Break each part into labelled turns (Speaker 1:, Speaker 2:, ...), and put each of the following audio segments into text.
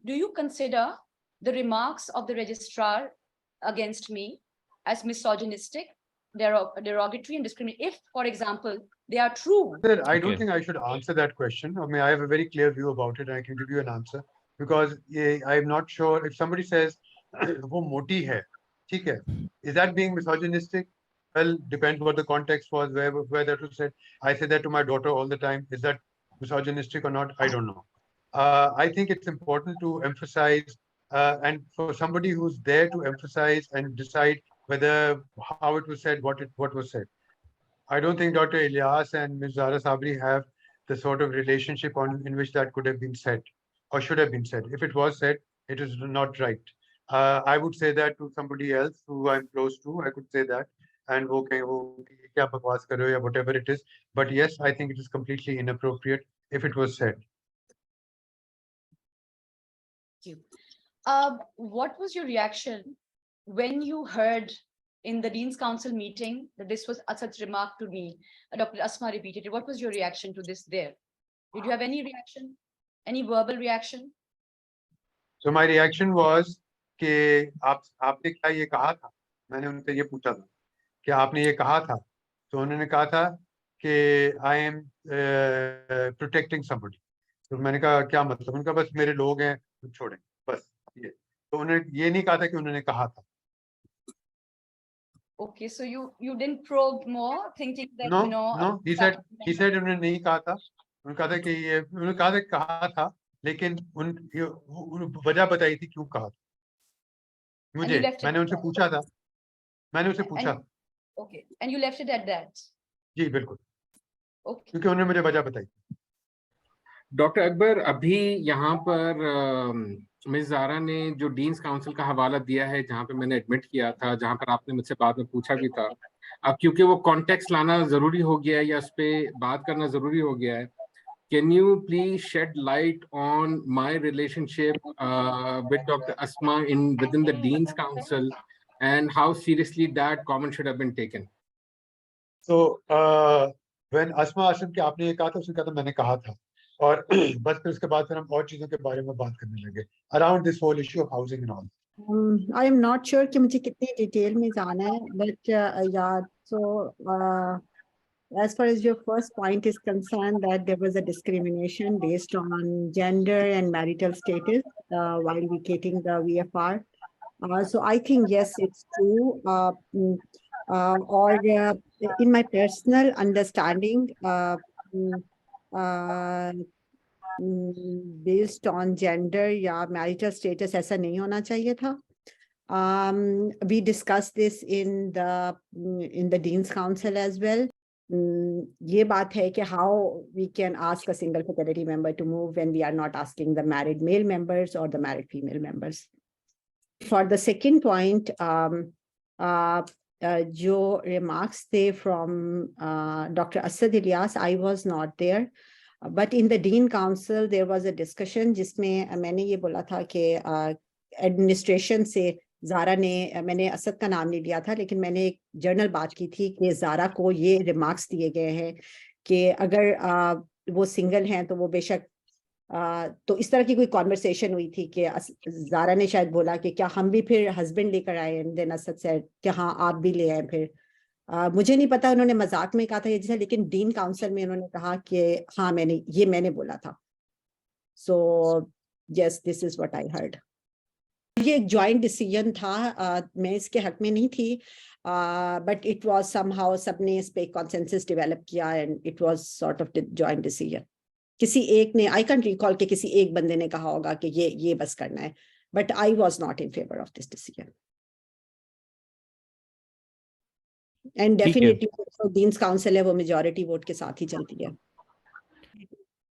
Speaker 1: do you consider the remarks of the registrar against me as misogynistic, derogatory and discriminatory, if, for example, they are true?
Speaker 2: Sir, I don't think I should answer that question. I mean, I have a very clear view about it and I can give you an answer because I'm not sure if somebody says, wo moti hai, theek hai, is that being misogynistic? Well, depends what the context was, where that was said. I say that to my daughter all the time. Is that misogynistic or not? I don't know. I think it's important to emphasize, and for somebody who's there to emphasize and decide whether how it was said, what was said. I don't think Dr. Ilyas and Ms. Zara Sabri have the sort of relationship in which that could have been said or should have been said. If it was said, it is not right. I would say that to somebody else who I'm close to. I could say that, and wo kya bakwas kar rahe ho, whatever it is. But yes, I think it is completely inappropriate if it was said.
Speaker 1: Thank you. What was your reaction when you heard in the Dean's Council meeting that this was Asad's remark to me? Dr. Asma repeated it. What was your reaction to this there? Did you have any reaction? Any verbal reaction?
Speaker 2: So my reaction was कि आपने क्या ये कहा था? मैंने उनसे ये पूछा था कि आपने ये कहा था? तो उन्होंने कहा था कि I am protecting somebody. तो मैंने कहा क्या मतलब? उनका बस मेरे लोग हैं, छोड़ें बस ये. तो उन्होंने ये नहीं कहा था कि उन्होंने कहा था.
Speaker 1: Okay, so you didn't probe more, thinking that
Speaker 2: no. He said उन्होंने नहीं कहा था. उन्होंने कहा था कि ये उन्होंने कहा था लेकिन वजह बताई थी क्यों कहा था. मुझे मैंने उनसे पूछा था. मैंने उनसे पूछा.
Speaker 1: Okay, and you left it at that.
Speaker 2: जी बिल्कुल.
Speaker 1: Okay.
Speaker 2: क्योंकि उन्होंने मुझे वजह बताई.
Speaker 3: डॉक्टर अकबर, अभी यहाँ पर मिस ज़ारा ने जो डीन्स काउंसिल का हवाला दिया है, जहाँ पे मैंने एडमिट किया था, जहाँ पर आपने मुझसे बाद में पूछा भी था, अब क्योंकि वो कॉन्टेक्स्ट लाना जरूरी हो गया है या उस पर बात करना जरूरी हो गया है, can you please shed light on my relationship with doctor Asma within the dean's council and how seriously that comment should have been taken?
Speaker 2: So when Asma Aslam के आपने ये कहा था, उसने कहा था मैंने कहा था, और बस फिर उसके बाद फिर हम और चीजों के बारे में बात करने लगे around this whole issue of housing and all.
Speaker 4: I am not sure कि मुझे कितनी डिटेल में जाना है, but yeah, so as far as your first point is concerned, that there was a discrimination based on gender and marital status while vacating the VFR. So I think yes, it's true. Or in my personal understanding, based on gender या marital status ऐसा नहीं होना चाहिए था. We discussed this in the Dean's Council as well. ये बात है कि how we can ask a single fraternity member to move when we are not asking the married male members or the married female members. For the second point, जो remarks थे from Dr. Asad Ilyas, I was not there. But in the Dean Council, there was a discussion जिसमें मैंने ये बोला था कि administration से ज़ारा ने, मैंने असद का नाम नहीं लिया था, लेकिन मैंने एक जर्नल बात की थी कि ज़ारा को ये रिमार्क्स दिए गए हैं कि अगर वो सिंगल हैं तो वो बेशक, तो इस तरह की कोई कॉन्वर्सेशन हुई थी कि ज़ारा ने शायद बोला कि क्या हम भी फिर हस्बैंड लेकर आए, एंड देन असद सेड कि हाँ आप भी ले आए. फिर मुझे नहीं पता उन्होंने मजाक में कहा था ये जैसे, लेकिन डीन काउंसिल में उन्होंने कहा कि हाँ मैंने बोला था. So yes, this is what I heard. ये एक जॉइंट डिसीजन था, मैं इसके हक में नहीं थी, बट इट वाज समहाउ सबने इस पे कंसेंसस डेवलप किया and it was sort of joint decision. किसी एक ने, आई कैन रिकॉल कि किसी एक बंदे ने कहा होगा कि ये बस करना है, but I was not in favour of this decision. And definitely deans council है वो मेजॉरिटी वोट के साथ ही चलती है.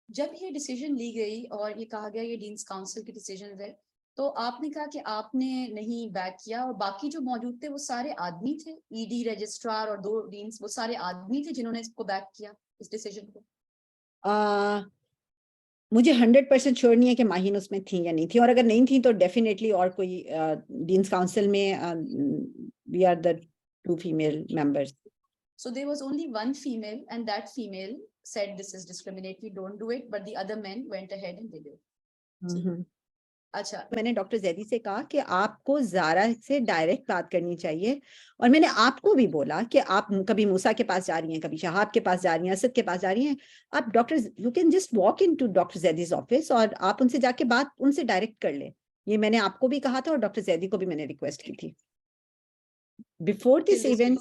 Speaker 1: जब ये डिसीजन ली गई और ये कहा गया ये डीन्स काउंसिल की डिसीजन है, तो आपने कहा कि आपने नहीं बैक किया, और बाकी जो मौजूद थे वो सारे आदमी थे, ईडी रजिस्ट्रार और 2 डीन्स, वो सारे आदमी थे जिन्होंने इसको बैक किया, इस डिसीजन को?
Speaker 4: मुझे 100% श्योर नहीं है कि माहिन उसमें थी या नहीं थी, और अगर नहीं थी तो डेफिनेटली और कोई डीन्स काउंसिल में we are the 2 female members.
Speaker 1: So there was only 1 female, and that female said this is discriminatory, don't do it, but the other men went ahead and did it. अच्छा,
Speaker 4: मैंने doctor Zaidi से कहा कि आपको ज़ारा से direct बात करनी चाहिए, और मैंने आपको भी बोला कि आप कभी मूसा के पास जा रही हैं, कभी शहाब के पास जा रही हैं, असद के पास जा रही हैं, आप doctor you can just walk into doctor Zaidi's office और आप उनसे जाके बात उनसे डायरेक्ट कर ले। ये मैंने आपको भी कहा था और डॉक्टर जैदी को भी मैंने रिक्वेस्ट की थी बिफोर दिस इवेंट।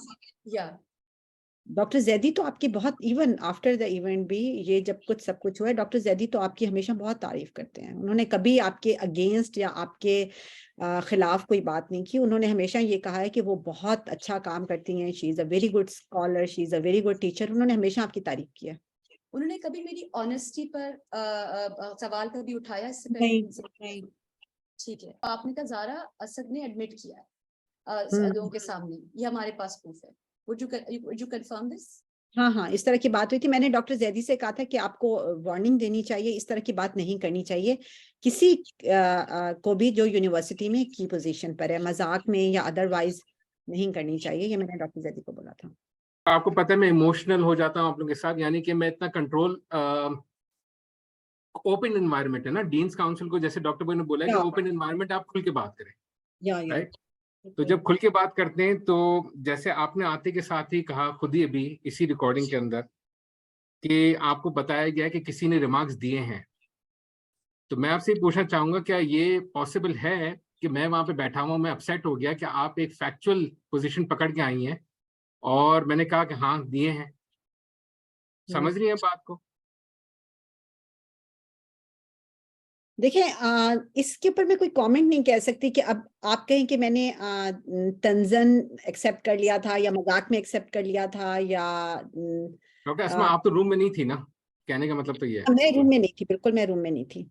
Speaker 1: या
Speaker 4: डॉक्टर जैदी तो आपकी बहुत, इवन आफ्टर द इवेंट भी, ये जब कुछ सब कुछ हुआ है, डॉक्टर जैदी तो आपकी हमेशा बहुत तारीफ करते हैं। उन्होंने कभी आपके अगेंस्ट या आपके खिलाफ कोई बात नहीं की। उन्होंने हमेशा ये कहा है कि वो बहुत अच्छा काम करती हैं, she is a very good scholar, she is a very good teacher. उन्होंने हमेशा आपकी तारीफ की है।
Speaker 1: उन्होंने कभी मेरी ऑनेस्टी पर सवाल कभी उठाया इससे
Speaker 4: नहीं,
Speaker 1: पहले?
Speaker 4: नहीं।
Speaker 1: ठीक है, आपने कहा ज़ारा असद ने एडमिट किया है
Speaker 4: हम्म।
Speaker 1: लोगों के सामने, ये हमारे पास प्रूफ है। would you confirm this?
Speaker 4: हाँ हाँ, इस तरह की बात हुई थी। मैंने डॉक्टर जैदी से कहा था कि आपको वार्निंग देनी चाहिए, इस तरह की बात नहीं करनी चाहिए किसी को भी जो यूनिवर्सिटी में की पोजीशन पर है, मजाक में या अदरवाइज नहीं करनी चाहिए। ये मैंने डॉक्टर जैदी को बोला था।
Speaker 3: आपको पता है मैं इमोशनल हो जाता हूँ आप लोगों के साथ, यानी कि मैं इतना कंट्रोल, ओपन एनवायरनमेंट है ना डीन्स काउंसिल को, जैसे डॉक्टर भाई ने बोला है कि ओपन एनवायरनमेंट, आप खुल के बात करें,
Speaker 4: या
Speaker 3: राइट? तो जब खुल के बात करते हैं तो जैसे आपने आते के साथ ही कहा खुद ही अभी इसी रिकॉर्डिंग के अंदर कि आपको बताया गया कि किसी ने रिमार्क्स दिए हैं, तो मैं आपसे पूछना चाहूंगा क्या ये पॉसिबल है कि मैं वहां पे बैठा हुआ, मैं अपसेट हो गया कि आप एक फैक्चुअल पोजीशन पकड़ के आई हैं और मैंने कहा कि हाँ दिए हैं, समझ रही हैं बात को?
Speaker 4: देखिए, इसके ऊपर मैं कोई कमेंट नहीं कह सकती कि अब आप कहें कि मैंने तंजन एक्सेप्ट कर लिया था या मजाक में एक्सेप्ट कर लिया था या
Speaker 3: डॉक्टर अस्मा आप तो रूम में नहीं थी ना, कहने का मतलब तो ये है।
Speaker 4: मैं रूम में नहीं थी, बिल्कुल मैं रूम में नहीं थी।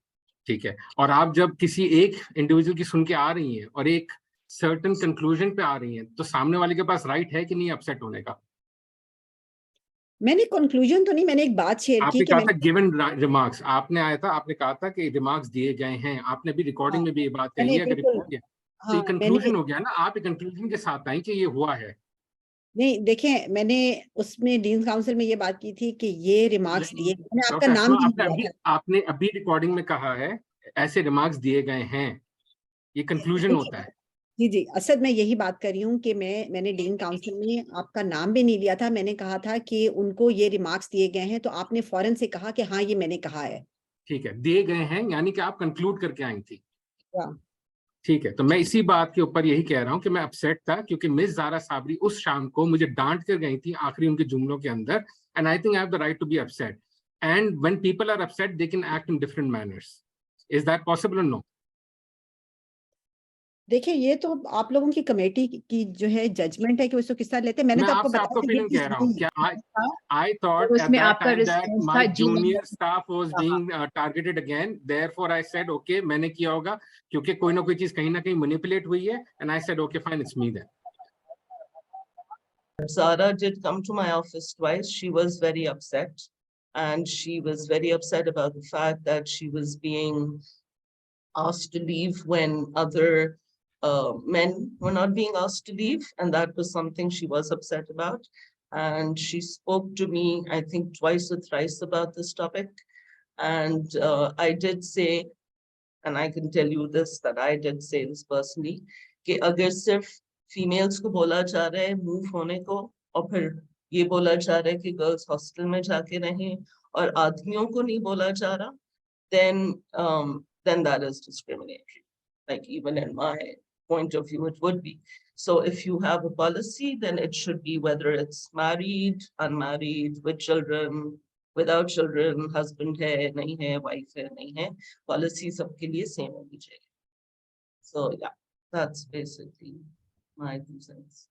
Speaker 3: ठीक है, और आप जब किसी एक इंडिविजुअल की सुन के आ रही हैं और एक सर्टेन कंक्लूजन पे आ रही हैं, तो सामने वाले के पास राइट है कि नहीं अपसेट होने का?
Speaker 4: मैंने कंक्लूजन तो नहीं, मैंने एक बात शेयर की
Speaker 3: आपने
Speaker 4: कि
Speaker 3: कहा था गिवन रिमार्क्स, आपने आया था, आपने कहा था कि रिमार्क्स दिए गए हैं, आपने भी रिकॉर्डिंग में भी ये बात कही
Speaker 4: मैंने
Speaker 3: है, अगर
Speaker 4: बिल्कुल,
Speaker 3: रिकॉर्ड है तो ये
Speaker 4: हाँ मैंने,
Speaker 3: कंक्लूजन हो गया ना, आप एक कंक्लूजन के साथ आई कि ये हुआ है।
Speaker 4: नहीं देखें, मैंने उसमें डीन काउंसिल में ये बात की थी कि ये रिमार्क्स दिए, मैंने आपका
Speaker 3: डॉक्टर
Speaker 4: नाम
Speaker 3: अस्मा
Speaker 4: भी लिया था।
Speaker 3: आपने अभी रिकॉर्डिंग में कहा है ऐसे रिमार्क्स दिए गए हैं, ये कंक्लूजन होता है।
Speaker 4: जी जी, असद मैं यही बात कर रही हूँ कि मैंने डीन काउंसिल में आपका नाम भी नहीं लिया था। मैंने कहा था कि उनको ये रिमार्क्स दिए गए हैं, तो आपने फौरन से कहा कि हाँ ये मैंने कहा है।
Speaker 3: ठीक है, दिए गए हैं यानी कि आप कंक्लूड करके आई थी।
Speaker 4: हाँ।
Speaker 3: ठीक है, तो मैं इसी बात के ऊपर यही कह रहा हूं कि मैं अपसेट था क्योंकि मिस ज़ारा साबरी उस शाम को मुझे डांट कर गई थी आखिरी उनके जुमलों के अंदर, and I think I have the right to be upset, and when people are upset they can act in different manners. Is that possible or no?
Speaker 4: देखिए, ये तो आप लोगों की कमेटी की जो है जजमेंट है कि उसको किस तरह लेते हैं। मैंने
Speaker 3: मैं
Speaker 4: तो आपको
Speaker 3: आपसे
Speaker 4: बताया
Speaker 3: आपका
Speaker 4: कि ये
Speaker 3: ओपिनियन
Speaker 4: चीज
Speaker 3: कह रहा हूँ, क्या I
Speaker 1: और
Speaker 3: thought at
Speaker 1: उसमें
Speaker 3: that
Speaker 1: आपका
Speaker 3: time that
Speaker 1: रिस्पॉन्स
Speaker 3: my
Speaker 1: था जी
Speaker 3: junior
Speaker 1: नहीं।
Speaker 3: staff was being targeted again. Therefore, I said, okay, मैंने किया होगा क्योंकि कोई ना कोई चीज कहीं ना कहीं manipulate हुई है, and I said, okay, fine, it's me then.
Speaker 5: Zara did come to my office twice. She was very upset, and she was very upset about the fact that she was being asked to leave when other men were not being asked to leave, and that was something she was upset about. And she spoke to me, I think, twice or thrice about this topic. And I did say, and I can tell you this, that I did say this personally, कि अगर सिर्फ females को बोला जा रहा है move होने को और फिर ये बोला जा रहा है कि गर्ल्स हॉस्टल में जाके रहें और आदमियों को नहीं बोला जा रहा, then that is discrimination. Like even in my point of view, it would be. So if you have a policy, then it should be whether it's married, unmarried, with children, without children, husband hai, nahi hai, wife hai, nahi hai, policy sabke liye same honi chahiye. So yeah, that's basically my 2 cents.